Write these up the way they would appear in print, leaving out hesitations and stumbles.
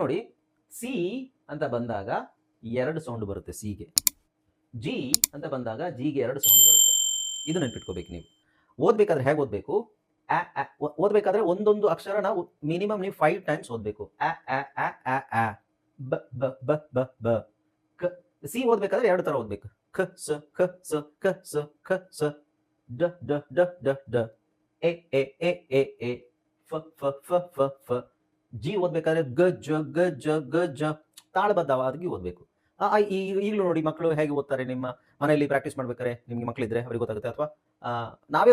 ನೋಡಿ, ಸಿ ಅಂತ ಬಂದಾಗ ಎರಡು ಸೌಂಡ್ ಬರುತ್ತೆ ಸಿಗೆ, ಜಿ ಅಂತ ಬಂದಾಗ ಜಿಗೆ ಎರಡು ಸೌಂಡ್ ಬರುತ್ತೆ. ಇದು ನೆನ್ಪಿಟ್ಕೋಬೇಕು. ನೀವು ಓದ್ಬೇಕಾದ್ರೆ ಹೇಗೆ ಓದಬೇಕು, ಓದ್ಬೇಕಾದ್ರೆ ಒಂದೊಂದು ಅಕ್ಷರ ನಾವು ಮಿನಿಮಮ್ ನೀವು 5 ಟೈಮ್ಸ್ ಓದಬೇಕು. ಬ ಬ ಬ ಬ ಬ ಕ. ಸಿ ಓದ್ಬೇಕಾದ್ರೆ ಎರಡು ತರ ಓದ್ಬೇಕು, ಖ ಸ ಖ ಸ ಖ ಸ ಖ ಸ ಡ ಡ ಡ ಡ ಡ A A A A A ಫ ಫ ಫ ಫ ಫ. ಜಿ ಓದ್ಬೇಕಾದ್ರೆ ಗ ಜ ಗ ಜ ಗ ಜ ತಾಳಬದ್ಧವಾಗಿ ಓದ್ಬೇಕು. ಈಗಲೂ ನೋಡಿ ಮಕ್ಕಳು ಹೇಗೆ ಓದ್ತಾರೆ, ನಿಮ್ಮ ಮನೆಯಲ್ಲಿ ಪ್ರಾಕ್ಟೀಸ್ ಮಾಡ್ಬೇಕಾದ್ರೆ ನಿಮ್ಗೆ ಮಕ್ಕಳಿದ್ರೆ ಅವ್ರಿಗೆ ಗೊತ್ತಾಗುತ್ತೆ. ಅಥವಾ ನಾವೇ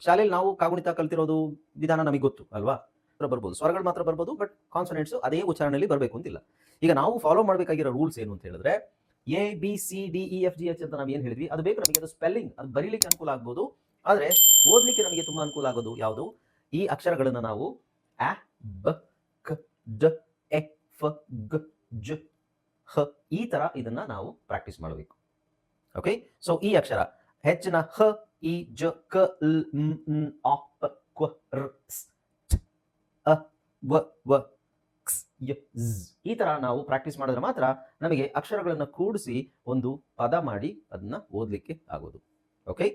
ಶಾಲೆಯಲ್ಲಿ ನಾವು ಕಾಗುಣಿತ ಕಲ್ತಿರೋದು ವಿಧಾನ ನಮಗೆ ಗೊತ್ತು ಅಲ್ವಾ, ಬರ್ಬೋದು, ಸ್ವರಗಳು ಮಾತ್ರ ಬರ್ಬೋದು, ಬಟ್ ಕಾನ್ಸನೆಂಟ್ಸ್ ಅದೇ ಉಚ್ಚಾರಣೆಯಲ್ಲಿ ಬರಬೇಕು ಅಂತಿಲ್ಲ. ಈಗ ನಾವು ಫಾಲೋ ಮಾಡಬೇಕಾಗಿರೋ ರೂಲ್ಸ್ ಏನು ಅಂತ ಹೇಳಿದ್ರೆ, A B C D E F G H ಅಂತ ನಾವು ಏನು ಹೇಳಿದ್ವಿ ಅದು ಬೇಕು ನಮಗೆ. ಅದು ಸ್ಪೆಲ್ಲಿಂಗ್, ಅದು ಬರೀಲಿಕ್ಕೆ ಅನುಕೂಲ ಆಗ್ಬೋದು, ಆದರೆ ಓದ್ಲಿಕ್ಕೆ ನಮಗೆ ತುಂಬಾ ಅನುಕೂಲ ಆಗೋದು ಯಾವುದು, ಈ ಅಕ್ಷರಗಳನ್ನ ನಾವು ಅ ಬ ಕ ಡ ಎ ಫ ಗ ಜ ಹ ಈ ತರ ಇದನ್ನ ನಾವು ಪ್ರಾಕ್ಟೀಸ್ ಮಾಡಬೇಕು. ಓಕೆ, ಸೊ ಈ ಅಕ್ಷರ ಹೆಚ್ಚಿನ ಹ ಇ ಜ ಕ ಲ್ ಮ್ ನ್ ಆ ಪ ಕ್ವ ರ್ ಸ್ ಛ ಅ ವ ವ ಕ್ಸ್ ಯ ಝ್ ಈ ತರ ನಾವು ಪ್ರಾಕ್ಟೀಸ್ ಮಾಡಿದ್ರೆ ಮಾತ್ರ ನಮಗೆ ಅಕ್ಷರಗಳನ್ನು ಕೂಡಿಸಿ ಒಂದು ಪದ ಮಾಡಿ ಅದನ್ನ ಓದಲಿಕ್ಕೆ ಆಗೋದು. ಓಕೆ,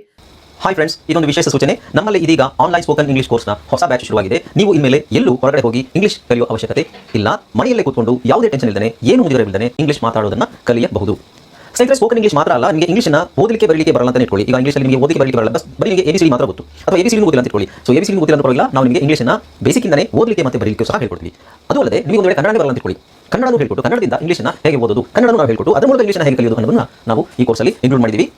ಹಾಯ್ ಫ್ರೆಂಡ್ಸ್, ಇದೊಂದು ವಿಶೇಷ ಸೂಚನೆ. ನಮ್ಮಲ್ಲಿ ಇದೀಗ ಆನ್ಲೈನ್ ಸ್ಪೋಕನ್ ಇಂಗ್ಲಿಷ್ ಕೋರ್ಸ್ನ ಹೊಸ ಬ್ಯಾಚ್ ಶುರುವಾಗಿದೆ. ನೀವು ಇನ್ಮೇಲೆ ಎಲ್ಲೂ ಹೊರಗಡೆ ಹೋಗಿ ಇಂಗ್ಲಿಷ್ ಕಲಿಯುವ ಅವಶ್ಯಕತೆ ಇಲ್ಲ. ಮನೆಯಲ್ಲೇ ಕೂತ್ಕೊಂಡು ಯಾವುದೇ ಟೆನ್ಷನ್ ಇಲ್ಲದೆ, ಏನು ಮುಗಿದಿರಲಿಲ್ಲದೆ ಇಂಗ್ಲಿಷ್ ಮಾತಾಡೋದನ್ನ ಕಲಿಯಬಹುದು. ಸ್ನೇಹಿತರೆ, ಸ್ಪೋಕನ್ ಇಂಗ್ಲಿಷ್ ಮಾತ್ರ ಅಲ್ಲ, ನಿಮಗೆ ಇಂಗ್ಲಿಷ್ನ ಓದಲಿಕ್ಕೆ ಬರಲಿಕ್ಕೆ ಬರಲ್ಲ ಅಂತ ಇಟ್ಕೊಳ್ಳಿ. ಈಗ ಇಂಗ್ಲಿಷಲ್ಲಿ ನಿಮಗೆ ಓದಲಿಕ್ಕೆ ಬರಲಿಕ್ಕೆ ಬರಲ್ಲ, ಬರೀ ನಿಮಗೆ ಎಬಿಸಿಡಿ ಮಾತ್ರ ಗೊತ್ತು, ಅಥವಾ ಎಬಿಸಿಡಿ ಗೊತ್ತಿಲ್ಲ ಅಂತ ಇಟ್ಕೊಳ್ಳಿ. ಸೊ ಎಬಿಸಿಡಿ ಗೊತ್ತಿಲ್ಲ ಅಂತ ಪರವಾಗಿಲ್ಲ, ನಾವು ನಿಮಗೆ ಇಂಗ್ಲಿಷ್ನ ಬೇಸಿಕ್ ಇಂದನೇ ಓದಲಿಕ್ಕೆ ಮತ್ತೆ ಬರಲಿಕ್ಕೆ ಸಹ ಹೇಳ್ಕೊಡ್ತೀವಿ. ಅದು ಅಲ್ಲದೆ ನೀವು ಒಂದು ವೇಳೆ ಕನ್ನಡ ಬರಲ್ಲ ಅಂತ ಇಟ್ಕೊಳ್ಳಿ, ಕನ್ನಡನೂ ಹೇಳ್ಕೊಟ್ಟು ಕನ್ನಡದಿಂದ ಇಂಗ್ಲಿಷ್ನ ಹೇಗೆ ಓದೋದು, ಕನ್ನಡನೂ ನಾವು ಹೇಳ್ಕೊಟ್ಟು ಅದರ ಮೂಲಕ ಇಂಗ್ಲಿಷ್ನ ಹೇಗೆ ಕಲಿಯೋದು ಅನ್ನೋದನ್ನ ನಾವು ಈ ಕೋರ್ಸಲ್ಲಿ ಇನ್ಕ್ಲೂಡ್ ಮಾಡಿದ್ದೀವಿ.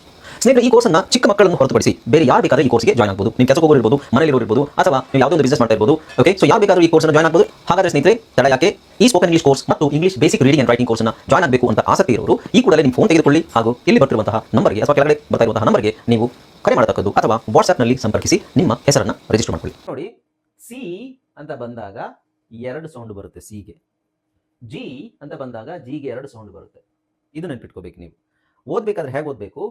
ಸ್ನೇಹಿತರೆ, ಈ ಕೋರ್ಸನ್ನು ಚಿಕ್ಕ ಮಕ್ಕಳನ್ನು ಹೊರತುಪಡಿಸಿ ಬೇರೆ ಯಾರು ಬೇಕಾದ್ರೆ ಈ ಕೋರ್ಸ್ಗೆ ಜಾಯ್ನ್ ಆಗಬಹುದು. ನೀವು ಕೆಲಸ ಹೋಗೋರು ಇರ್ಬೋದು, ಮನೆಯಲ್ಲಿ ಇರ್ಬೋದು, ಅಥವಾ ನೀವು ಯಾವುದೋ ಒಂದು ಬಿಸ್ನೆಸ್ ಮಾಡ್ತಾ ಇರ್ಬೋದು. ಓಕೆ, ಸೊ ಯಾರು ಬೇಕಾದ್ರೂ ಈ ಕೋರ್ಸ್ನ ಜಾಯ್ನ್ ಆಗಬಹುದು. ಹಾಗಾದ್ರೆ ಸ್ನೇಹಿತರೆ, ತಡ ಯಾಕೆ, ಈ ಸ್ಪೋಕನ್ ಇಂಗ್ಲಿಷ್ ಕೋರ್ಸ್ ಮತ್ತು English basic reading and writing ಕೋರ್ಸ್ನ ಜಾಯ್ನ್ ಆಗಬೇಕು ಅಂತ ಆಸಕ್ತಿ ಇರೋರು ಈ ಕೂಡಲೇ ನಿಮ್ಮ ಫೋನ್ ತೆಗೆದುಕೊಳ್ಳಿ, ಹಾಗೂ ಇಲ್ಲಿ ಬರ್ತಿರುವಂತಹ ನಂಬರ್ಗೆ ಅಥವಾ ಕೆಳಗಡೆ ಬರ್ತಾ ಇರುವಂತಹ ನಂಬರ್ಗೆ ನೀವು ಕರೆ ಮಾಡತಕ್ಕದ್ದು, ಅಥವಾ ವಾಟ್ಸ್ಆ್ಯಪ್ನಲ್ಲಿ ಸಂಪರ್ಕಿಸಿ ನಿಮ್ಮ ಹೆಸರನ್ನು ರಿಜಿಸ್ಟರ್ ಮಾಡ್ಕೊಳ್ಳಿ. ನೋಡಿ, ಸಿ ಅಂತ ಬಂದಾಗ ಎರಡು ಸೌಂಡ್ ಬರುತ್ತೆ ಸಿಗೆ, ಜಿ ಅಂತ ಬಂದಾಗ ಜಿಗೆ ಎರಡು ಸೌಂಡ್ ಬರುತ್ತೆ. ಇದು ನೆನ್ಪಿಟ್ಕೋಬೇಕು. ನೀವು ಓದ್ಬೇಕಾದ್ರೆ ಹೇಗೆ ಓದಬೇಕು,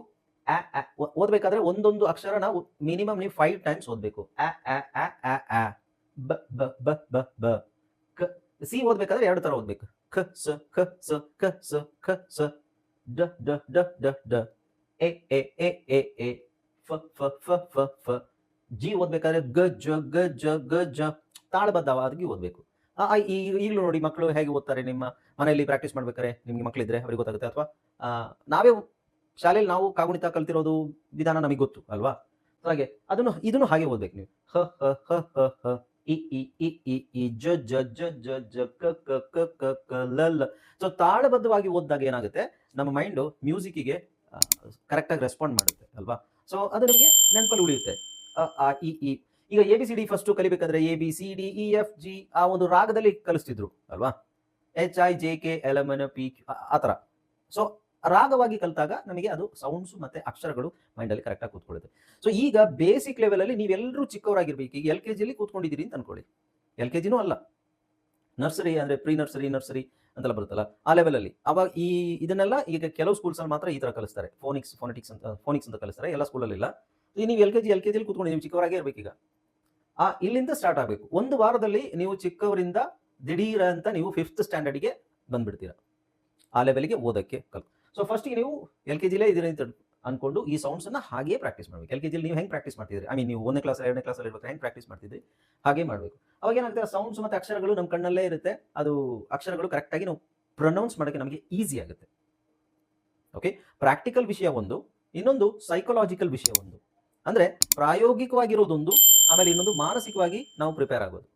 ಓದ್ಬೇಕಾದ್ರೆ ಒಂದೊಂದು ಅಕ್ಷರ ನಾವು ಮಿನಿಮಮ್ ನೀವು 5 ಟೈಮ್ಸ್ ಓದಬೇಕು. ಬ ಬ ಬ ಬ ಬ ಕ. ಸಿ ಓದ್ಬೇಕಾದ್ರೆ ಎರಡು ತರ ಓದ್ಬೇಕು, ಖ ಸ ಖ ಸ ಖ ಸ ಖ ಸ ಡ ಡ ಡ ಡ ಡ A A A A A ಫ ಫ ಫ ಫ ಫ. ಜಿ ಓದ್ಬೇಕಾದ್ರೆ ಗ ಜ ಗ ಜ ಗ ಜ ತಾಳಬದ್ಧವಾಗಿ ಓದ್ಬೇಕು. ಈಗಲೂ ನೋಡಿ ಮಕ್ಕಳು ಹೇಗೆ ಓದ್ತಾರೆ, ನಿಮ್ಮ ಮನೆಯಲ್ಲಿ ಪ್ರಾಕ್ಟೀಸ್ ಮಾಡ್ಬೇಕಾದ್ರೆ ನಿಮ್ಗೆ ಮಕ್ಕಳಿದ್ರೆ ಅವ್ರಿಗೆ ಗೊತ್ತಾಗುತ್ತೆ. ಅಥವಾ ನಾವೇ ಶಾಲೆಯಲ್ಲಿ ನಾವು ಕಾಗುಣಿತ ಕಲ್ತಿರೋದು ವಿಧಾನ ನಮಗೆ ಗೊತ್ತು ಅಲ್ವಾ, ಹಾಗೆ ಇದನ್ನು ಹಾಗೆ ಓದ್ಬೇಕು ನೀವು. ಹ ಹ ಹ ಹ ಹ E E E E E ಜ ಜ ಜ ಜ ಜ ಕ ಕ ಕ ಕ ಕ ಲ ಲ. ಸೊ ತಾಳಬದ್ಧವಾಗಿ ಓದಿದಾಗ ಏನಾಗುತ್ತೆ, ನಮ್ಮ ಮೈಂಡು ಮ್ಯೂಸಿಕ್ಕಿಗೆ ಕರೆಕ್ಟಾಗಿ ರೆಸ್ಪಾಂಡ್ ಮಾಡುತ್ತೆ ಅಲ್ವಾ. ಸೊ ಅದು ನಮಗೆ ನೆನಪಲ್ಲಿ ಉಳಿಯುತ್ತೆ. ಅ ಇ ಈ. ಈಗ A B C D first ಕಲಿಬೇಕಾದ್ರೆ A B C D E F G ಆ ಒಂದು ರಾಗದಲ್ಲಿ ಕಲಿಸ್ತಿದ್ರು ಅಲ್ವಾ, H I J K L M N P ಆ ಥರ. ಸೊ ರಾಗವಾಗಿ ಕಲಿತಾಗ ನಮಗೆ ಅದು ಸೌಂಡ್ಸ್ ಮತ್ತೆ ಅಕ್ಷರಗಳು ಮೈಂಡಲ್ಲಿ ಕರೆಕ್ಟಾಗಿ ಕೂತ್ಕೊಳ್ಳುತ್ತೆ. ಸೊ ಈಗ ಬೇಸಿಕ್ ಲೆವೆಲಲ್ಲಿ ನೀವೆಲ್ಲರೂ ಚಿಕ್ಕವರಾಗಿರ್ಬೇಕು. ಈಗ ಎಲ್ ಕೆ ಜಿಲಿ ಕೂತ್ಕೊಂಡಿದ್ದೀರಿ ಅಂತ ಅನ್ಕೊಳ್ಳಿ, ಎಲ್ ಕೆ ಜಿನೂ ಅಲ್ಲ, ನರ್ಸರಿ ಅಂದರೆ ಪ್ರೀ ನರ್ಸರಿ ಅಂತೆಲ್ಲ ಬರುತ್ತಲ್ಲ, ಆ ಲೆವೆಲಲ್ಲಿ ಅವಾಗ ಇದನ್ನೆಲ್ಲ ಈಗ ಕೆಲವು ಸ್ಕೂಲ್ಸಲ್ಲಿ ಮಾತ್ರ ಈ ಥರ ಕಲಿಸ್ತಾರೆ. ಫೋನಿಕ್ಸ್ ಅಂತ ಕಲಿಸ್ತಾರೆ, ಎಲ್ಲ ಸ್ಕೂಲಲ್ಲಿ ಇಲ್ಲ. ನೀವು ಎಲ್ ಕೆ ಜಿಲಿ ಕೂತ್ಕೊಂಡು ನೀವು ಚಿಕ್ಕವರಾಗೇ ಇರ್ಬೇಕು. ಈಗ ಇಲ್ಲಿಂದ ಸ್ಟಾರ್ಟ್ ಆಗಬೇಕು. ಒಂದು ವಾರದಲ್ಲಿ ನೀವು ಚಿಕ್ಕವರಿಂದ ದಿಢೀರ ಅಂತ ನೀವು 5th ಸ್ಟ್ಯಾಂಡರ್ಡ್ಗೆ ಬಂದ್ಬಿಡ್ತೀರಾ, ಆ ಲೆವೆಲ್ಗೆ ಓದಕ್ಕೆ ಕಲ್ತು. ಸೊ ಫಸ್ಟಿಗೆ ನೀವು ಎಲ್ ಕೆ ಜಿಲೇ ಇದೀರಿ ಅಂತ ಅನ್ಕೊಂಡು ಈ ಸೌಂಡ್ಸ್ ಅನ್ನ ಹಾಗೆ ಪ್ರಾಕ್ಟೀಸ್ ಮಾಡಬೇಕು. ಎಲ್ ಕೆ ಜಿಲಿ ನೀವು ಹೆಂಗೆ ಪ್ರಾಕ್ಟೀಸ್ ಮಾಡ್ತಿದ್ರಿ, ಐ ಮೀನ್ ನೀವು 1ನೇ ಕ್ಲಾಸ್ 2ನೇ ಕ್ಲಾಸಲ್ಲಿ ಇರ್ಬೇಕು, ಹೆಂಗೆ ಪ್ರಾಕ್ಟೀಸ್ ಮಾಡ್ತಿದ್ರಿ ಹಾಗೆ ಮಾಡಬೇಕು. ಅವಾಗ ಏನಾಗುತ್ತೆ, ಸೌಂಡ್ಸ್ ಮತ್ತೆ ಅಕ್ಷರಗಳು ನಮ್ಮ ಕಣ್ಣಲ್ಲೇ ಇರುತ್ತೆ. ಅದು ಅಕ್ಷರಗಳು ಕರೆಕ್ಟಾಗಿ ನಾವು ಪ್ರೊನೌನ್ಸ್ ಮಾಡೋಕ್ಕೆ ನಮಗೆ ಈಸಿ ಆಗುತ್ತೆ. ಓಕೆ, ಪ್ರಾಕ್ಟಿಕಲ್ ವಿಷಯ ಒಂದು, ಇನ್ನೊಂದು ಸೈಕಲಾಜಿಕಲ್ ವಿಷಯ ಒಂದು. ಅಂದ್ರೆ ಪ್ರಾಯೋಗಿಕವಾಗಿರೋದೊಂದು, ಆಮೇಲೆ ಇನ್ನೊಂದು ಮಾನಸಿಕವಾಗಿ ನಾವು ಪ್ರಿಪೇರ್ ಆಗೋದು.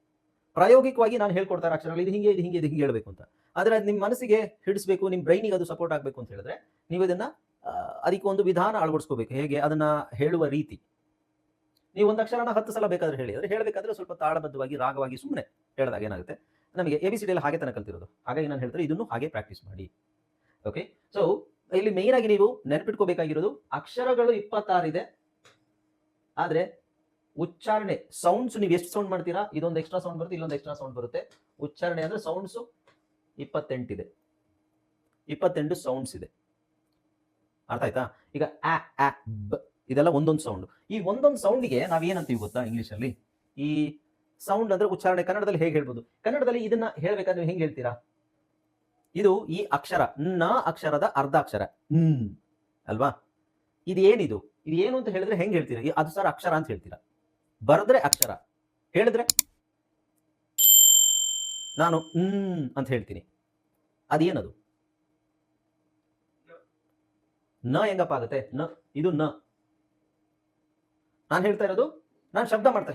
ಪ್ರಾಯೋಗಿಕವಾಗಿ ನಾನು ಹೇಳ್ಕೊಡ್ತಾರೆ ಅಕ್ಷರಗಳು, ಇದು ಹಿಂಗೆ ಹೇಳಬೇಕು ಅಂತ. ಆದರೆ ಅದು ನಿಮ್ಮ ಮನಸ್ಸಿಗೆ ಹಿಡಿಸ್ಬೇಕು, ನಿಮ್ಮ ಬ್ರೈನಿಗೆ ಅದು ಸಪೋರ್ಟ್ ಆಗಬೇಕು ಅಂತ ಹೇಳಿದ್ರೆ ನೀವು ಇದನ್ನ ಅದಕ್ಕೆ ಒಂದು ವಿಧಾನ ಅಳವಡಿಸ್ಕೋಬೇಕು. ಹೇಗೆ ಅದನ್ನ ಹೇಳುವ ರೀತಿ. ನೀವು ಒಂದು ಅಕ್ಷರನ 10 ಸಲ ಬೇಕಾದ್ರೆ ಹೇಳಬೇಕಾದ್ರೆ ಸ್ವಲ್ಪ ತಾಳಬದ್ಧವಾಗಿ ರಾಗವಾಗಿ ಸುಮ್ಮನೆ ಹೇಳಿದಾಗ ಏನಾಗುತ್ತೆ, ನಮಗೆ ಎ ಬಿ ಸಿ ಡಿ ಎಲ್ಲ ಹಾಗೆ ತನಕ ಕಲ್ತಿರೋದು. ಹಾಗಾಗಿ ನಾನು ಹೇಳ್ತಾರೆ ಇದನ್ನು ಹಾಗೆ ಪ್ರಾಕ್ಟೀಸ್ ಮಾಡಿ. ಓಕೆ, ಸೊ ಇಲ್ಲಿ ಮೇನ್ ಆಗಿ ನೀವು ನೆನಪಿಟ್ಕೋಬೇಕಾಗಿರೋದು, ಅಕ್ಷರಗಳು 26 ಇದೆ, ಆದ್ರೆ ಉಚ್ಚಾರಣೆ ಸೌಂಡ್ಸ್ ನೀವು ಎಷ್ಟು ಸೌಂಡ್ ಮಾಡ್ತೀರಾ, ಇದೊಂದು ಎಕ್ಸ್ಟ್ರಾ ಸೌಂಡ್ ಬರುತ್ತೆ, ಇಲ್ಲೊಂದು ಎಕ್ಸ್ಟ್ರಾ ಸೌಂಡ್ ಬರುತ್ತೆ. ಉಚ್ಚಾರಣೆ ಅಂದ್ರೆ ಸೌಂಡ್ಸ್ 28 ಇದೆ, 28 ಸೌಂಡ್ಸ್ ಇದೆ. ಅರ್ಥ ಆಯ್ತಾ? ಈಗ ಆ ಆ ಬ ಇದೆಲ್ಲ ಒಂದೊಂದು ಸೌಂಡ್. ಈ ಒಂದೊಂದು ಸೌಂಡ್ಗೆ ನಾವೇನಂತೀವಿ ಗೊತ್ತಾ ಇಂಗ್ಲಿಷಲ್ಲಿ? ಈ ಸೌಂಡ್ ಅಂದ್ರೆ ಉಚ್ಚಾರಣೆ ಕನ್ನಡದಲ್ಲಿ ಹೇಗೆ ಹೇಳ್ಬೋದು? ಕನ್ನಡದಲ್ಲಿ ಇದನ್ನ ಹೇಳ್ಬೇಕಾದ್ರೆ ನೀವು ಹೆಂಗೆ ಹೇಳ್ತೀರಾ? ಇದು ಈ ಅಕ್ಷರ ನ ಅಕ್ಷರದ ಅರ್ಧ ಅಕ್ಷರ ಅಲ್ವಾ? ಇದು ಏನಿದು? ಇದು ಏನು ಅಂತ ಹೇಳಿದ್ರೆ ಹೆಂಗ್ ಹೇಳ್ತೀರಾ? ಅದು ಸರ್ ಅಕ್ಷರ ಅಂತ ಹೇಳ್ತೀರಾ. ಬರೆದ್ರೆ ಅಕ್ಷರ, ಹೇಳಿದ್ರೆ ನಾನು ಅಂತ ಹೇಳ್ತೀನಿ. ಅದೇನದು? ನ ಹೆಂಗಪ್ಪ ಆಗುತ್ತೆ? ನ, ಇದು ನ. ನಾನು ಹೇಳ್ತಾ ಇರೋದು, ನಾನು ಶಬ್ದ ಮಾಡ್ತಾ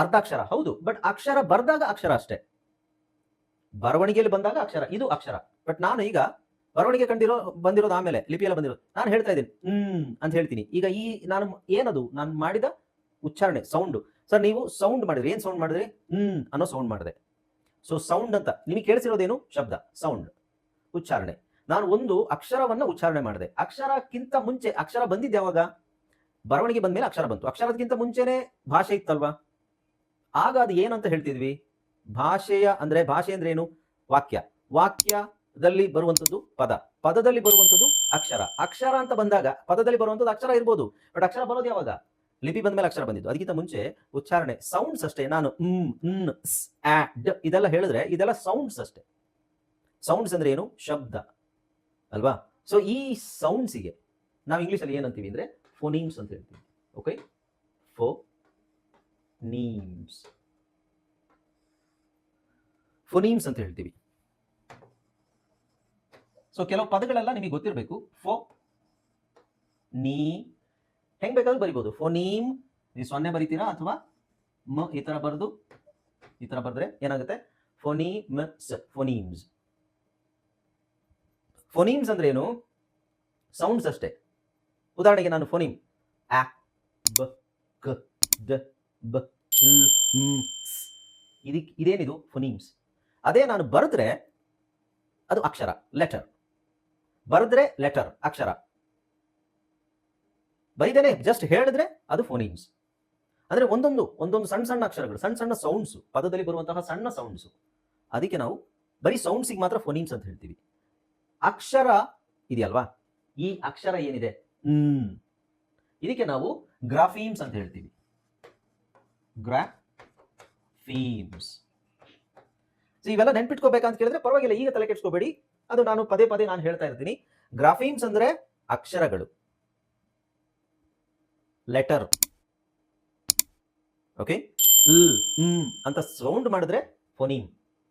ಅರ್ಧಾಕ್ಷರ ಹೌದು. ಬಟ್ ಅಕ್ಷರ ಬರ್ದಾಗ ಅಕ್ಷರ ಅಷ್ಟೇ, ಬರವಣಿಗೆಯಲ್ಲಿ ಬಂದಾಗ ಅಕ್ಷರ, ಇದು ಅಕ್ಷರ. ಬಟ್ ನಾನು ಈಗ ಬರವಣಿಗೆ ಬಂದಿರೋದು ಆಮೇಲೆ ಲಿಪಿಯೆಲ್ಲ ಬಂದಿರೋದು. ನಾನು ಹೇಳ್ತಾ ಇದ್ದೀನಿ ಅಂತ ಹೇಳ್ತೀನಿ. ಈಗ ಈ ನಾನು ಏನದು ನಾನು ಮಾಡಿದ ಉಚ್ಚಾರಣೆ, ಸೌಂಡ್. ಸರ್ ನೀವು ಸೌಂಡ್ ಮಾಡಿದ್ರಿ, ಏನ್ ಸೌಂಡ್ ಮಾಡಿದ್ರಿ? ಅನ್ನೋ ಸೌಂಡ್ ಮಾಡಿದೆ. ಸೊ ಸೌಂಡ್ ಅಂತ ನಿಮಗೆ ಕೇಳಿಸಿರೋದೇನು? ಶಬ್ದ, ಸೌಂಡ್, ಉಚ್ಚಾರಣೆ. ನಾನು ಒಂದು ಅಕ್ಷರವನ್ನ ಉಚ್ಚಾರಣೆ ಮಾಡಿದೆ. ಅಕ್ಷರಕ್ಕಿಂತ ಮುಂಚೆ ಅಕ್ಷರ ಬಂದಿದ್ದು ಯಾವಾಗ? ಬರವಣಿಗೆ ಬಂದ್ಮೇಲೆ ಅಕ್ಷರ ಬಂತು. ಅಕ್ಷರಕ್ಕಿಂತ ಮುಂಚೆನೆ ಭಾಷೆ ಇತ್ತಲ್ವಾ? ಆಗ ಅದು ಏನಂತ ಹೇಳ್ತಿದ್ವಿ? ಭಾಷೆ ಅಂದ್ರೆ ಏನು? ವಾಕ್ಯ. ವಾಕ್ಯದಲ್ಲಿ ಬರುವಂತದ್ದು ಪದ, ಪದದಲ್ಲಿ ಬರುವಂತದ್ದು ಅಕ್ಷರ. ಅಕ್ಷರ ಅಂತ ಬಂದಾಗ ಪದದಲ್ಲಿ ಬರುವಂತದ್ದು ಅಕ್ಷರ ಇರ್ಬೋದು. ಬಟ್ ಅಕ್ಷರ ಬರೋದು ಯಾವಾಗ? ಲಿಪಿ ಬಂದ್ಮೇಲೆ ಅಕ್ಷರ ಬಂದಿದ್ದು. ಅದಕ್ಕಿಂತ ಮುಂಚೆ ಉಚ್ಚಾರಣೆ, ಸೌಂಡ್ಸ್ ಅಷ್ಟೇ. ನಾನು ಇದೆಲ್ಲ ಹೇಳಿದ್ರೆ ಇದೆಲ್ಲ ಸೌಂಡ್ಸ್ ಅಷ್ಟೇ. ಸೌಂಡ್ಸ್ ಅಂದ್ರೆ ಏನು? ಶಬ್ದ ಅಲ್ವಾ? ಸೊ ಈ ಸೌಂಡ್ಸಿಗೆ ನಾವು ಇಂಗ್ಲಿಷ್ ಅಲ್ಲಿ ಏನಂತೀವಿ ಅಂದ್ರೆ ಫೋನೀಮ್ಸ್ ಅಂತ ಹೇಳ್ತೀವಿ. ಓಕೆ, ಫೋನೀಮ್ಸ್ ಅಂತ ಹೇಳ್ತೀವಿ. ಸೊ ಕೆಲವು ಪದಗಳೆಲ್ಲ ನಿಮಗೆ ಗೊತ್ತಿರಬೇಕು. ಹೆಂಗ್ ಬೇಕಾದ್ರೂ ಬರಿಬಹುದು. ಫೋನೀಮ್, ನೀವು 0 ಬರಿತೀರಾ ಅಥವಾ ಈ ತರ ಬರೆದು ಈ ತರ ಬರೆದ್ರೆ ಏನಾಗುತ್ತೆ? ಫೋನೀಮ್ಸ್. ಫೋನೀಮ್ಸ್ ಅಂದ್ರೆ ಏನು? ಸೌಂಡ್ಸ್ ಅಷ್ಟೇ. ಉದಾಹರಣೆಗೆ ನಾನು ಫೋನೀಮ್ ಆ, ಬ, ಕ, ದ, ಬ, ಲ್, ಸ್. ಇದೇನಿದು? ಫೋನೀಮ್ಸ್. ಅದೇ ನಾನು ಬರೆದ್ರೆ ಅದು ಅಕ್ಷರ, ಲೆಟರ್. ಬರೆದ್ರೆ ಲೆಟರ್, ಅಕ್ಷರ. ಬೈದೇನೆ ಜಸ್ಟ್ ಹೇಳಿದ್ರೆ ಅದು ಫೋನೀಮ್ಸ್. ಅಂದ್ರೆ ಒಂದೊಂದು ಸಣ್ಣ ಸಣ್ಣ ಅಕ್ಷರಗಳು, ಸಣ್ಣ ಸಣ್ಣ ಸೌಂಡ್ಸ್, ಪದದಲ್ಲಿ ಬರುವಂತಹ ಸಣ್ಣ ಸೌಂಡ್ಸ್. ಅದಕ್ಕೆ ನಾವು ಬರೀ ಸೌಂಡ್ಸಿಗೆ ಮಾತ್ರ ಫೋನೀಮ್ಸ್ ಅಂತ ಹೇಳ್ತೀವಿ. ಅಕ್ಷರ ಇದೆಯಲ್ವಾ? ಈ ಅಕ್ಷರ ಏನಿದೆ ಇದಕ್ಕೆ ನಾವು ಗ್ರಾಫೀಮ್ಸ್ ಅಂತ ಹೇಳ್ತೀವಿ. ಗ್ರಾಫೀಮ್ಸ್. ಇವೆಲ್ಲ ನೆನ್ಪಿಟ್ಕೋಬೇಕಂತ ಕೇಳಿದ್ರೆ ಪರವಾಗಿಲ್ಲ, ಈಗ ತಲೆ ಕೆಡ್ಸ್ಕೋಬೇಡಿ. ಅದು ನಾನು ಪದೇ ಪದೇ ನಾನು ಹೇಳ್ತಾ ಇರ್ತೀನಿ. ಗ್ರಾಫೀಮ್ಸ್ ಅಂದ್ರೆ ಅಕ್ಷರಗಳು, ಲೆಟರ್. ಓಕೆ, ಅಂತ ಸೌಂಡ್ ಮಾಡಿದ್ರೆ ಫೋನೀಮ್.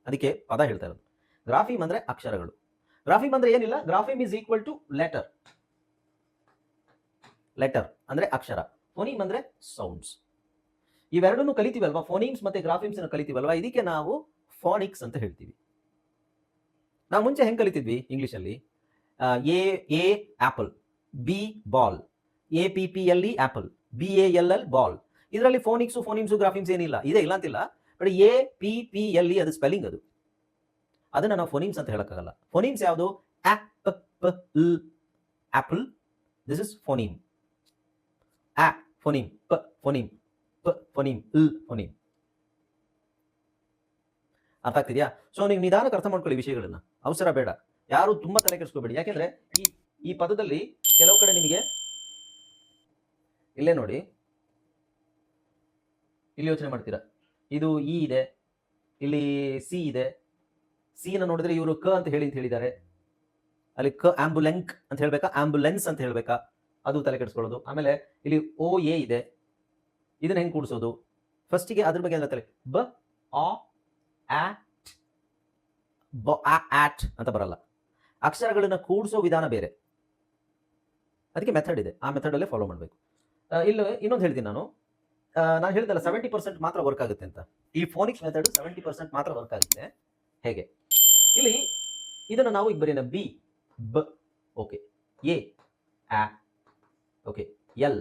ಅದಕ್ಕೆ ಪದ ಹೇಳ್ತಾ ಇರೋದು. ಗ್ರಾಫೀಮ್ ಅಂದ್ರೆ ಅಕ್ಷರಗಳು. ಗ್ರಾಫೀಮ್ ಅಂದ್ರೆ ಏನಿಲ್ಲ, grapheme is equal to letter. Letter ಅಂದ್ರೆ ಅಕ್ಷರ, ಫೋನೀಮ್ ಅಂದ್ರೆ ಸೌಂಡ್ಸ್. ಇವೆರಡನ್ನು ಕಲಿತೀವಲ್ವಾ? ಫೋನೀಮ್ಸ್ ಮತ್ತೆ ಗ್ರಾಫೀಮ್ಸ್ ಕಲಿತೀವಲ್ವಾ? ಇದಕ್ಕೆ ನಾವು ಫಾನಿಕ್ಸ್ ಅಂತ ಹೇಳ್ತೀವಿ. ನಾವು ಮುಂಚೆ ಹೆಂಗ್ ಕಲಿತಿದ್ವಿ ಇಂಗ್ಲಿಷ್ ಅಲ್ಲಿ? A apple, B ball, APPLE apple, BALL ball. ಇದರಲ್ಲಿ ಫೋನಿಮ್ಸ್ ಗ್ರಾಫೀಮ್ಸ್ ಏನಿಲ್ಲ, ಇದೆ ಇಲ್ಲ ಅಂತಿಲ್ಲ. ಬಟ್ APPLE ಅದು ಸ್ಪೆಲ್ಲಿಂಗ್. ಅದನ್ನ ನಾವು ಫೋನೀಮ್ಸ್ ಅಂತ ಹೇಳಕ್ಕಾಗಲ್ಲ. ಫೋನೀಮ್ಸ್ ಯಾವುದು? Apple, this is phoneme. Phoneme, phoneme, phoneme, phoneme. ಅರ್ಥ ಆಗ್ತಿದ್ಯಾ? ಸೊ ನೀವು ನಿಧಾನಕ್ಕೆ ಅರ್ಥ ಮಾಡ್ಕೊಳ್ಳಿ ವಿಷಯಗಳನ್ನ, ಅವಸರ ಬೇಡ. ಯಾರು ತುಂಬಾ ತಲೆ ಕೆಡಿಸ್ಕೋಬೇಡಿ. ಯಾಕೆಂದ್ರೆ ಈ ಪದದಲ್ಲಿ ಕೆಲವು ಕಡೆ ನಿಮಗೆ ಇಲ್ಲೇ ನೋಡಿ, ಇಲ್ಲಿ ಯೋಚನೆ ಮಾಡ್ತೀರಾ, ಇದು ಇ ಇದೆ, ಇಲ್ಲಿ ಸಿ ಇದೆ. ಸಿ ನ ನೋಡಿದ್ರೆ ಇವರು ಕ ಅಂತ ಹೇಳಿದ್ದಾರೆ. ಅಲ್ಲಿ ಕ ಆಂಬುಲೆಂಕ್ ಅಂತ ಹೇಳ್ಬೇಕಾ, ಆಂಬುಲೆನ್ಸ್ ಅಂತ ಹೇಳ್ಬೇಕಾ? ಅದು ತಲೆ ಕೆಡಿಸ್ಕೊಳ್ಳೋದು. ಆಮೇಲೆ ಇಲ್ಲಿ OA ಇದೆ, ಇದನ್ನ ಹೆಂಗ್ ಕೂಡಿಸೋದು? ಫಸ್ಟಿಗೆ ಅದ್ರ ಬಗ್ಗೆ ತಲೆ ಬ ಆಟ್ ಅಂತ ಬರಲ್ಲ. ಅಕ್ಷರಗಳನ್ನ ಕೂಡಿಸೋ ವಿಧಾನ ಬೇರೆ, ಅದಕ್ಕೆ ಮೆಥಡ್ ಇದೆ. ಆ ಮೆಥಡ್ ಅಲ್ಲೇ ಫಾಲೋ ಮಾಡಬೇಕು. ಇಲ್ಲಿ ಇನ್ನೊಂದು ಹೇಳ್ತೀನಿ ನಾನು ಹೇಳಿದಲ್ಲ 70% ಮಾತ್ರ ವರ್ಕ್ ಆಗುತ್ತೆ ಅಂತ. ಈ ಫೋನಿಕ್ಸ್ ಮೆಥಡ್ 70% ಮಾತ್ರ ವರ್ಕ್ ಆಗುತ್ತೆ. ಹೇಗೆ? ಇಲ್ಲಿ ಇದನ್ನು ನಾವು ಈಗ ಬರೀನ ಬಿ, ಬ, ಓಕೆ, ಎ, ಆ, ಓಕೆ, ಎಲ್,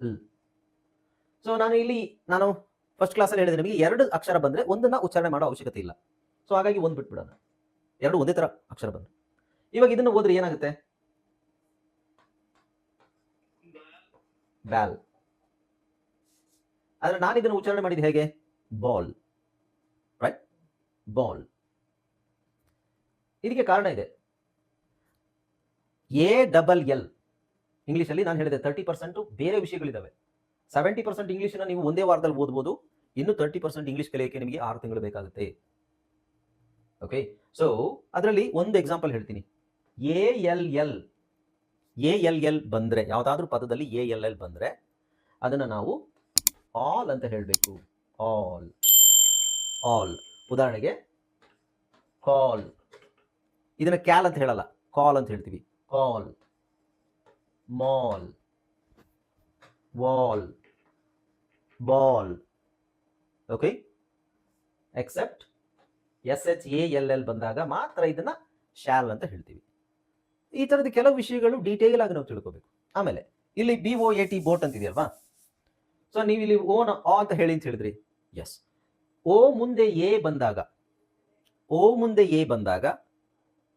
ಲ್. ಸೊ ನಾನು ಫಸ್ಟ್ ಕ್ಲಾಸಲ್ಲಿ ಹೇಳಿದ್ರೆ ನಿಮಗೆ 2 ಅಕ್ಷರ ಬಂದ್ರೆ ಒಂದನ್ನ ಉಚ್ಚಾರಣೆ ಮಾಡೋ ಅವಶ್ಯಕತೆ ಇಲ್ಲ. ಸೊ ಹಾಗಾಗಿ ಒಂದು ಬಿಟ್ಬಿಡೋಣ, 2 ಒಂದೇ ತರ ಅಕ್ಷರ ಬಂದ್ರೆ. ಇವಾಗ ಇದನ್ನು ಓದ್ರೆ ಏನಾಗುತ್ತೆ? ಬ್ಯಾಲ್. ಆದ್ರೆ ನಾನು ಇದನ್ನು ಉಚ್ಚಾರಣೆ ಮಾಡಿದ್ದು ಹೇಗೆ? Ball, right? ಬಾಲ್. ಇದಕ್ಕೆ ಕಾರಣ ಇದೆ. ALL ಇಂಗ್ಲಿಷ್ ಅಲ್ಲಿ ನಾನು ಹೇಳಿದೆ 30% ಬೇರೆ ವಿಷಯಗಳಿದಾವೆ. 70% ಇಂಗ್ಲಿಷ್ ನೀವು ಒಂದೇ ವಾರದಲ್ಲಿ ಓದಬಹುದು, ಇನ್ನು 30% ಇಂಗ್ಲಿಷ್ ಕಲಿಯೋಕೆ ನಿಮಗೆ 6 ತಿಂಗಳು ಬೇಕಾಗುತ್ತೆ. ಓಕೆ, ಸೊ ಅದರಲ್ಲಿ ಒಂದು ಎಕ್ಸಾಂಪಲ್ ಹೇಳ್ತೀನಿ. ALL ಬಂದ್ರೆ, ಯಾವುದಾದ್ರೂ ಪದದಲ್ಲಿ ALL ಬಂದ್ರೆ ಅದನ್ನ ನಾವು ಆಲ್ ಅಂತ ಹೇಳಬೇಕು. ಆಲ್. ಉದಾಹರಣೆಗೆ ಕಾಲ್, ಇದನ್ನ ಕ್ಯಾಲ್ ಅಂತ ಹೇಳಲ್ಲ, ಕಾಲ್ ಅಂತ ಹೇಳ್ತೀವಿ. Call, mall, wall, ball. Okay, except SHALL ಬಂದಾಗ ಮಾತ್ರ ಇದನ್ನ ಶಾಲ್ ಅಂತ ಹೇಳ್ತೀವಿ. ಈ ತರದ ಕೆಲವು ವಿಷಯಗಳು ಡೀಟೇಲ್ ಆಗಿ ನಾವು ತಿಳ್ಕೋಬೇಕು. ಆಮೇಲೆ ಇಲ್ಲಿ BOAT ಬೋಟ್ ಅಂತಿದೆಯಲ್ವಾ, ಸೊ ನೀವು ಇಲ್ಲಿ ಓನ ಅಂತ ಹೇಳಿ ಅಂತ ಹೇಳಿದ್ರಿ. ಎಸ್, ಓ ಮುಂದೆ ಎ ಬಂದಾಗ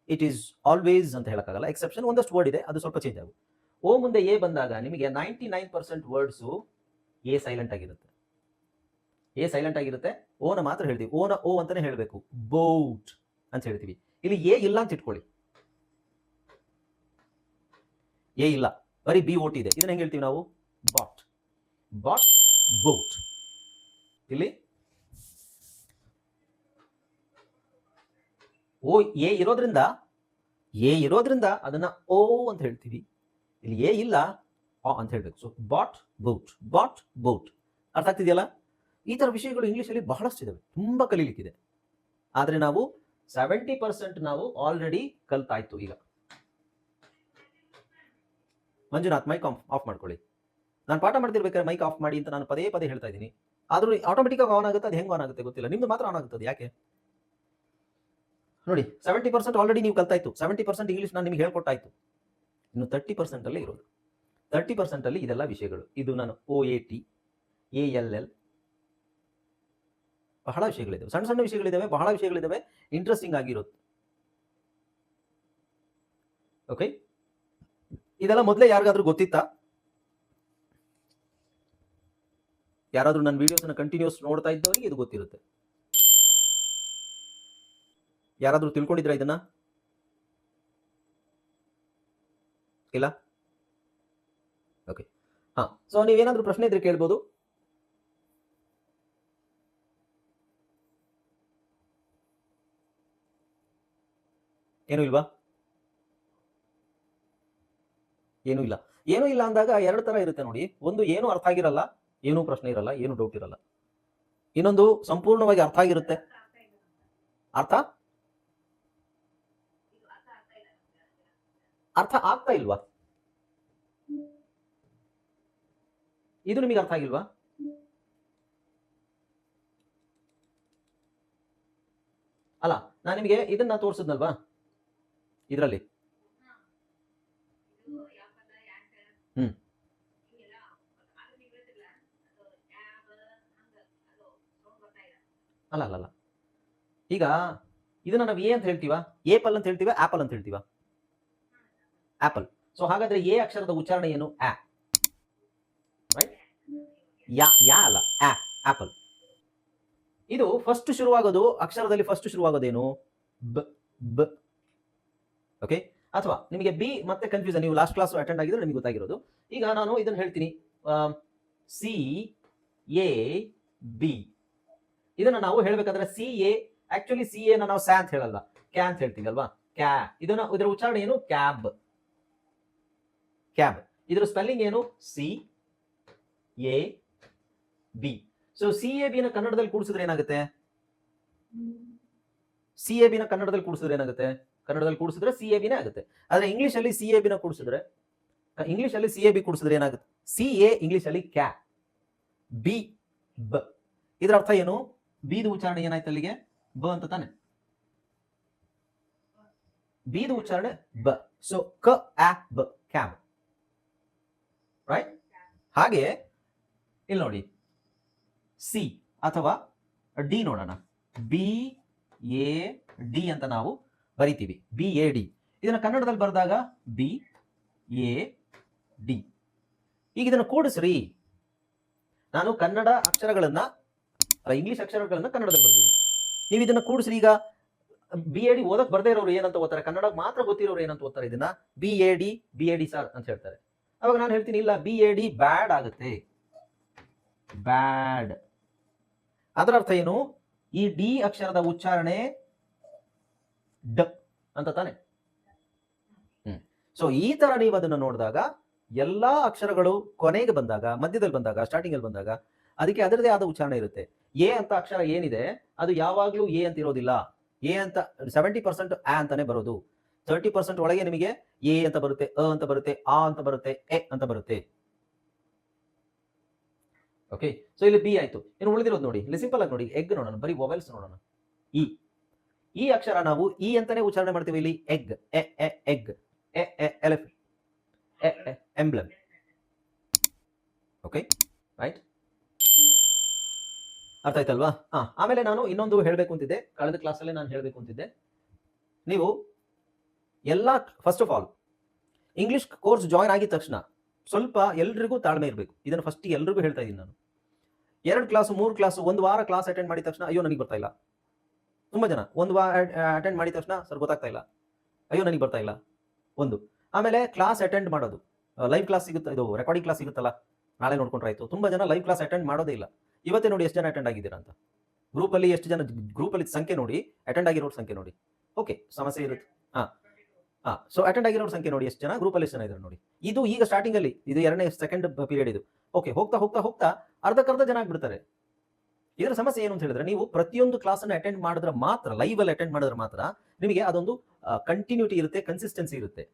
ಇಟ್ ಈಸ್ ಆಲ್ವೇಸ್ ಅಂತ ಹೇಳಕ್ಕಾಗಲ್ಲ, ಎಕ್ಸೆಪ್ಷನ್ ಒಂದಷ್ಟು ವರ್ಡ್ ಇದೆ, ಅದು ಸ್ವಲ್ಪ ಚೇಂಜ್ ಆಗುತ್ತೆ. ಓ ಮುಂದೆ ಎ ಬಂದಾಗ ನಿಮಗೆ 99% ವರ್ಡ್ಸು ಎ ಸೈಲೆಂಟ್ ಆಗಿರುತ್ತೆ. ಓನ ಮಾತ್ರ ಹೇಳ್ತೀವಿ. ಓನ ಓ ಅಂತಾನೆ ಹೇಳಬೇಕು. ಬೋಟ್ ಅಂತ ಹೇಳ್ತೀವಿ. ಇಲ್ಲಿ ಎ ಇಲ್ಲ ಅಂತ ಇಟ್ಕೊಳ್ಳಿ, ಎ ಇಲ್ಲ, ಬರೀ BOT ಇದೆ. ಇದನ್ನ ಹೆಂಗ್ ಹೇಳ್ತೀವಿ ನಾವು? Bot, boat. ಇಲ್ಲಿ ಓ ಎ ಇರೋದ್ರಿಂದ ಅದನ್ನ ಓ ಅಂತ ಹೇಳ್ತೀವಿ. ಇಲ್ಲಿ ಎ ಇಲ್ಲ, ಅಂತ ಹೇಳ್ಬೇಕು. So bot, boat. ಅರ್ಥ ಆಗ್ತಿದೆಯಲ್ಲ? ಈ ತರ ವಿಷಯಗಳು ಇಂಗ್ಲಿಷಲ್ಲಿ ಬಹಳಷ್ಟು ಇದಾವೆ, ತುಂಬಾ ಕಲೀಲಿಕ್ಕಿದೆ. ಆದ್ರೆ ನಾವು 70% ನಾವು ಆಲ್ರೆಡಿ ಕಲ್ತಾಯ್ತು. ಈಗ ಮಂಜುನಾಥ್, ಮೈಕ್ ಆಫ್ ಮಾಡ್ಕೊಳ್ಳಿ. ನಾನು ಪಾಠ ಮಾಡ್ತಿರ್ಬೇಕಾದ್ರೆ ಮೈಕ್ ಆಫ್ ಮಾಡಿ ಅಂತ ನಾನು ಪದೇ ಹೇಳ್ತಾ ಇದ್ದೀನಿ. ಆದ್ರೂ ಆಟೋಮೆಟಿಕ್ ಆಗಿ ಆನ್ ಆಗುತ್ತೆ. ಅದು ಹೆಂಗ್ ಆನ್ ಆಗುತ್ತೆ ಗೊತ್ತಿಲ್ಲ, ನಿಮ್ದು ಮಾತ್ರ ಆನ್ ಆಗುತ್ತದೆ. ಯಾಕೆ ನೋಡಿ, 70% ಆಲ್ರೆಡಿ ನೀವು ಕಲ್ತಾಯ್ತು. 70% ಇಂಗ್ಲಿಷ್ ನಾನು ನಿಮ್ಗೆ ಹೇಳ್ಕೊಟ್ಟಾಯ್ತು. ಇನ್ನು 30% ಅಲ್ಲಿ ಇರೋದು. 30% ಅಲ್ಲಿ ಇದೆಲ್ಲ ವಿಷಯಗಳು. ಇದು ನಾನು OAT, ALL, ಬಹಳ ವಿಷಯಗಳಿದ್ದಾವೆ, ಸಣ್ಣ ವಿಷಯಗಳಿದ್ದಾವೆ, ಬಹಳ ವಿಷಯಗಳಿದ್ದಾವೆ, ಇಂಟ್ರೆಸ್ಟಿಂಗ್ ಆಗಿರುತ್ತೆ. ಓಕೆ, ಇದೆಲ್ಲ ಮೊದಲೇ ಯಾರಿಗಾದ್ರೂ ಗೊತ್ತಿತ್ತಾ? ಯಾರಾದ್ರೂ ನನ್ನ ವಿಡಿಯೋಸ್ನ ಕಂಟಿನ್ಯೂಸ್ ನೋಡ್ತಾ ಇದ್ದವರಿಗೆ ಇದು ಗೊತ್ತಿರುತ್ತೆ. ಯಾರಾದ್ರೂ ತಿಳ್ಕೊಂಡಿದ್ರ ಇದನ್ನ? ಇಲ್ಲ? ಓಕೆ, ಹಾ. ಸೊ ನೀವೇನಾದ್ರೂ ಪ್ರಶ್ನೆ ಇದ್ರೆ ಕೇಳ್ಬೋದು. ಏನೂ ಇಲ್ವಾ? ಏನೂ ಇಲ್ಲ ಅಂದಾಗ ಎರಡು ತರ ಇರುತ್ತೆ ನೋಡಿ. ಒಂದು, ಏನು ಅರ್ಥ ಆಗಿರಲ್ಲ, ಏನೂ ಪ್ರಶ್ನೆ ಇರಲ್ಲ, ಏನು ಡೌಟ್ ಇರಲ್ಲ. ಇನ್ನೊಂದು, ಸಂಪೂರ್ಣವಾಗಿ ಅರ್ಥ ಆಗಿರುತ್ತೆ. ಅರ್ಥ ಆಗ್ತಾ ಇಲ್ವಾ? ಇದು ನಿಮಗೆ ಅರ್ಥ ಆಗಿಲ್ವಾ? ಅಲ್ಲ, ನಾನು ನಿಮಗೆ ಇದನ್ನ ತೋರಿಸಿದ್ನಲ್ವಾ ಇದರಲ್ಲಿ. ಅಲ್ಲ, ಈಗ ಇದನ್ನ ನಾವು ಎ ಅಂತ ಹೇಳ್ತೀವಾ, ಏಪಲ್ ಅಂತ ಹೇಳ್ತೀವ, ಆಪಲ್ ಅಂತ ಹೇಳ್ತೀವ? ಆಪಲ್. ಸೊ ಹಾಗಾದ್ರೆ ಎ ಅಕ್ಷರದ ಉಚ್ಚಾರಣೆ ಏನು? ಆ. ರೈಟ್? ಯಾ ಅಲ್ಲ, ಆಪಲ್. ಇದು ಫಸ್ಟ್ ಶುರುವಾಗೋದು, ಅಕ್ಷರದಲ್ಲಿ ಫಸ್ಟ್ ಶುರುವಾಗೋದೇನು? ಬ. ಓಕೆ, ಅಥವಾ ನಿಮಗೆ ಬಿ ಮತ್ತೆ ಕನ್ಫ್ಯೂಷನ್, ನೀವು ಲಾಸ್ಟ್ ಕ್ಲಾಸ್ ಅಟೆಂಡ್ ಆಗಿದ್ರೆ ನಿಮಗೆ ಗೊತ್ತಾಗಿರೋದು. ಈಗ ನಾನು ಇದನ್ನು ಹೇಳ್ತೀನಿ, CAB. ಇದನ್ನ ನಾವು ಹೇಳ್ಬೇಕಾದ್ರೆ ಆಕ್ಚುಲಿ CA ನಾವು ಸ್ಯಾ ಅಂತ ಹೇಳಲ್ಲ, ಕ್ಯಾ ಅಂತ ಹೇಳ್ತೀವಿ ಅಲ್ವಾ? ಇದರ ಉಚ್ಚಾರಣೆ ಏನು? ಕ್ಯಾಬ್. ಇದರ ಸ್ಪೆಲ್ಲಿಂಗ್ ಏನು? CAB. ಸೊ CAB ನ ಕನ್ನಡದಲ್ಲಿ ಕೂಡಿಸಿದ್ರೆ ಏನಾಗುತ್ತೆ? ಕನ್ನಡದಲ್ಲಿ ಕೂಡಿಸಿದ್ರೆ CAB ನೇ ಆಗುತ್ತೆ. ಆದ್ರೆ ಇಂಗ್ಲಿಷ್ ಅಲ್ಲಿ CAB ನ ಕೂಡಿಸಿದ್ರೆ, CAB ಕೂಡಿಸಿದ್ರೆ ಏನಾಗುತ್ತೆ? CA ಇಂಗ್ಲಿಷ್ ಅಲ್ಲಿ ಕ್ಯಾ, ಬಿ ಬ. ಇದರ ಅರ್ಥ ಏನು? ಬಿದು ಉಚ್ಚಾರಣೆ ಏನಾಯ್ತು ಅಲ್ಲಿಗೆ? ಬ ಅಂತ ತಾನೆ. ಬಿದು ಉಚ್ಚಾರಣೆ ಬ. ಸೊ ಬ, ಕ್ಯಾಬ್. ರೈಟ್? ಹಾಗೆ ಇಲ್ಲಿ ನೋಡಿ, ಸಿ ಅಥವಾ ಡಿ ನೋಡೋಣ. BAD ಅಂತ ನಾವು ಬರಿತೀವಿ. BAD. ಇದನ್ನ ಕನ್ನಡದಲ್ಲಿ ಬರೆದಾಗ BAD. ಈಗ ಇದನ್ನು ಕೂಡಿಸ್ರಿ. ನಾನು ಕನ್ನಡ ಅಕ್ಷರಗಳನ್ನ, ಇಂಗ್ಲಿಷ್ ಅಕ್ಷರಗಳನ್ನ ಕನ್ನಡದಲ್ಲಿ ಬರ್ತೀನಿ. ನೀವು ಇದನ್ನ ಕೂಡಿಸ್ರಿ. ಈಗ BAD ಓದಕ್ ಬರ್ದೇ ಇರೋರು ಏನಂತ ಓದ್ತಾರೆ? ಕನ್ನಡ ಮಾತ್ರ ಗೊತ್ತಿರೋರು ಏನಂತ ಓದ್ತಾರೆ? ಇದನ್ನ BAD ಸರ್ ಅಂತ ಹೇಳ್ತಾರೆ. ಅವಾಗ ನಾನು ಹೇಳ್ತೀನಿ, ಇಲ್ಲ, BAD ಬ್ಯಾಡ್ ಆಗುತ್ತೆ. ಬ್ಯಾಡ್. ಅದರ ಅರ್ಥ ಏನು? ಈ ಡಿ ಅಕ್ಷರದ ಉಚ್ಚಾರಣೆ ಡ ಅಂತ ತಾನೆ. ಸೊ ಈ ತರ ನೀವು ಅದನ್ನು ನೋಡಿದಾಗ ಎಲ್ಲಾ ಅಕ್ಷರಗಳು ಕೊನೆಗೆ ಬಂದಾಗ, ಮಧ್ಯದಲ್ಲಿ ಬಂದಾಗ, ಸ್ಟಾರ್ಟಿಂಗ್ ಅಲ್ಲಿ ಬಂದಾಗ ಅದಕ್ಕೆ ಅದರದೇ ಆದ ಉಚ್ಚಾರಣೆ ಇರುತ್ತೆ. ಎ ಅಂತ ಅಕ್ಷರ ಏನಿದೆ ಅದು ಯಾವಾಗ್ಲೂ ಎ ಅಂತ ಇರೋದಿಲ್ಲ. ಎ ಅಂತ 70% ಆ ಅಂತಾನೆ ಬರೋದು. 30% ಒಳಗೆ ನಿಮಗೆ ಎ ಅಂತ ಬರುತ್ತೆ, ಅ ಅಂತ ಬರುತ್ತೆ, ಆ ಅಂತ ಬರುತ್ತೆ, ಎ ಅಂತ ಬರುತ್ತೆ. ಓಕೆ, ಸೊ ಇಲ್ಲಿ ಬಿ ಆಯ್ತು. ಇನ್ನು ಉಳಿದಿರೋದು ನೋಡಿ, ಇಲ್ಲಿ ಸಿಂಪಲ್ ಆಗಿ ನೋಡಿ, ಎಗ್ ನೋಡೋಣ, ಬರೀ ವೊವೆಲ್ಸ್ ನೋಡೋಣ. ಈ ಅಕ್ಷರ ನಾವು ಇ ಅಂತಾನೆ ಉಚ್ಚಾರಣೆ ಮಾಡ್ತೀವಿ. ಇಲ್ಲಿ egg, egg, elephant, emblem. Okay, right, ಅರ್ಥ ಆಯ್ತಲ್ವಾ? ಆಮೇಲೆ ನಾನು ಇನ್ನೊಂದು ಹೇಳಬೇಕು ಅಂತಿದ್ದೆ, ಕಳೆದ ಕ್ಲಾಸಲ್ಲೇ ನಾನು ಹೇಳಬೇಕು ಅಂತಿದ್ದೆ. ನೀವು ಎಲ್ಲ first of all English course join ಆಗಿದ ತಕ್ಷಣ ಸ್ವಲ್ಪ ಎಲ್ರಿಗೂ ತಾಳ್ಮೆ ಇರಬೇಕು. ಇದನ್ನು ಫಸ್ಟ್ ಎಲ್ರಿಗೂ ಹೇಳ್ತಾ ಇದ್ದೀನಿ ನಾನು. 2 ಕ್ಲಾಸು 3 ಕ್ಲಾಸು 1 ವಾರ ಕ್ಲಾಸ್ ಅಟೆಂಡ್ ಮಾಡಿದ ತಕ್ಷಣ ಅಯ್ಯೋ ನನಗೆ ಬರ್ತಾ ಇಲ್ಲ. ತುಂಬಾ ಜನ 1 ವಾರ ಅಟೆಂಡ್ ಮಾಡಿದ ತಕ್ಷಣ ಸರ್ ಗೊತ್ತಾಗ್ತಾ ಇಲ್ಲ, ಅಯ್ಯೋ ನನಗೆ ಬರ್ತಾ ಇಲ್ಲ. ಒಂದು, ಆಮೇಲೆ ಕ್ಲಾಸ್ ಅಟೆಂಡ್ ಮಾಡೋದು, ಲೈವ್ ಕ್ಲಾಸ್ ಸಿಗುತ್ತೆ, ಇದು ರೆಕಾರ್ಡಿಂಗ್ ಕ್ಲಾಸ್ ಸಿಗುತ್ತಲ್ಲ, ನಾಳೆ ನೋಡ್ಕೊಂಡ್ರೆ ಆಯ್ತು. ತುಂಬಾ ಜನ ಲೈವ್ ಕ್ಲಾಸ್ ಅಟೆಂಡ್ ಮಾಡೋದೇ ಇಲ್ಲ. ಇವತ್ತೇ ನೋಡಿ ಎಷ್ಟು ಜನ ಅಟೆಂಡ್ ಆಗಿದ್ದೀರಾ ಅಂತ. ಗ್ರೂಪಲ್ಲಿ ಎಷ್ಟು ಜನ, ಗ್ರೂಪಲ್ಲಿ ಸಂಖ್ಯೆ ನೋಡಿ, ಅಟೆಂಡ್ ಆಗಿರೋರ ಸಂಖ್ಯೆ ನೋಡಿ. ಓಕೆ, ಸಮಸ್ಯೆ ಇರುತ್ತೆ. ಸೊ ಅಟೆಂಡ್ ಆಗಿರೋರ ಸಂಖ್ಯೆ ನೋಡಿ, ಎಷ್ಟು ಜನ, ಗ್ರೂಪಲ್ಲಿ ಎಷ್ಟು ಜನ ಇದ್ದಾರೆ ನೋಡಿ. ಇದು ಈಗ ಸ್ಟಾರ್ಟಿಂಗ್ ಅಲ್ಲಿ, ಇದು 2ನೇ ಸೆಕೆಂಡ್ ಪೀರಿಯಡ್ ಇದು. ಓಕೆ, ಹೋಗ್ತಾ ಹೋಗ್ತಾ ಹೋಗ್ತಾ ಅರ್ಧಕ್ಕರ್ಧ ಜನ ಆಗ್ಬಿಡ್ತಾರೆ. ಇದರ ಸಮಸ್ಯೆ ಏನು ಅಂತ ಹೇಳಿದ್ರೆ, ನೀವು ಪ್ರತಿಯೊಂದು ಕ್ಲಾಸ್ ಅನ್ನು ಅಟೆಂಡ್ ಮಾಡಿದ್ರೆ ಮಾತ್ರ, ಲೈವ್ ಅಲ್ಲಿ ಅಟೆಂಡ್ ಮಾಡಿದ್ರೆ ಮಾತ್ರ ನಿಮಗೆ ಅದೊಂದು ಕಂಟಿನ್ಯೂಟಿ ಇರುತ್ತೆ, ಕನ್ಸಿಸ್ಟೆನ್ಸಿ ಇರುತ್ತೆ.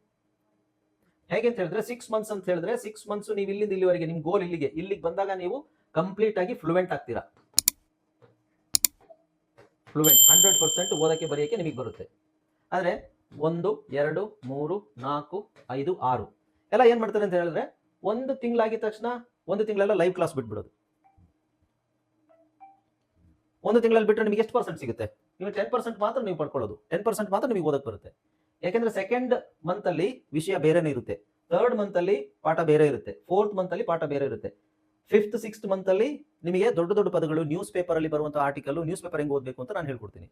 ಹೇಗೆ ಅಂತ ಹೇಳಿದ್ರೆ 6 ಮಂತ್ಸ್ ಅಂತ ಹೇಳಿದ್ರೆ 6 ಮಂತ್ಸ್ ನೀವು ಇಲ್ಲಿಂದ ಇಲ್ಲಿವರೆಗೆ ನಿಮ್ ಗೋಲ್ ಇಲ್ಲಿಗೆ ಬಂದಾಗ ನೀವು ಕಂಪ್ಲೀಟ್ ಆಗಿ ಫ್ಲೂಯೆಂಟ್ ಆಗ್ತೀರಾ. ಫ್ಲೂಯೆಂಟ್ 100% ಓದಕ್ಕೆ ಬರೆಯಕ್ಕೆ ನಿಮಗೆ ಬರುತ್ತೆ. ಆದ್ರೆ 1, 2, 3, 4, 5, 6 ಎಲ್ಲ ಏನ್ ಮಾಡ್ತಾರೆ ಅಂತ ಹೇಳಿದ್ರೆ, 1 ತಿಂಗಳಾಗಿದ ತಕ್ಷಣ 1 ತಿಂಗಳೆಲ್ಲ ಲೈವ್ ಕ್ಲಾಸ್ ಬಿಟ್ಬಿಡೋದು. 1 ತಿಂಗಳಲ್ಲಿ ಬಿಟ್ಟರೆ ನಿಮಗೆ ಎಷ್ಟು ಪರ್ಸೆಂಟ್ ಸಿಗುತ್ತೆ? ನೀವು 10% ಮಾತ್ರ ನೀವು ಪಡ್ಕೊಳ್ಳೋದು, 10% ಮಾತ್ರ ನಿಮಗೆ ಓದಕ್ಕೆ ಬರುತ್ತೆ. ಯಾಕೆಂದ್ರೆ 2nd ಮಂತ್ ಅಲ್ಲಿ ವಿಷಯ ಬೇರೆನೇ ಇರುತ್ತೆ, 3rd ಮಂತ್ ಅಲ್ಲಿ ಪಾಠ ಬೇರೆ ಇರುತ್ತೆ, 4th ಮಂತ್ ಅಲ್ಲಿ ಪಾಠ ಬೇರೆ ಇರುತ್ತೆ, 5th 6th ಮಂತ್ ಅಲ್ಲಿ ನಿಮಗೆ ದೊಡ್ಡ ದೊಡ್ಡ ಪದಗಳು, ನ್ಯೂಸ್ ಪೇಪರ್ ಅಲ್ಲಿ ಬರುವಂತಹ ಆರ್ಟಿಕಲ್, ನ್ಯೂಸ್ ಪೇಪರ್ ಹೆಂಗ್ ಓದಬೇಕು ಅಂತ ನಾನು ಹೇಳ್ಕೊಡ್ತೀನಿ.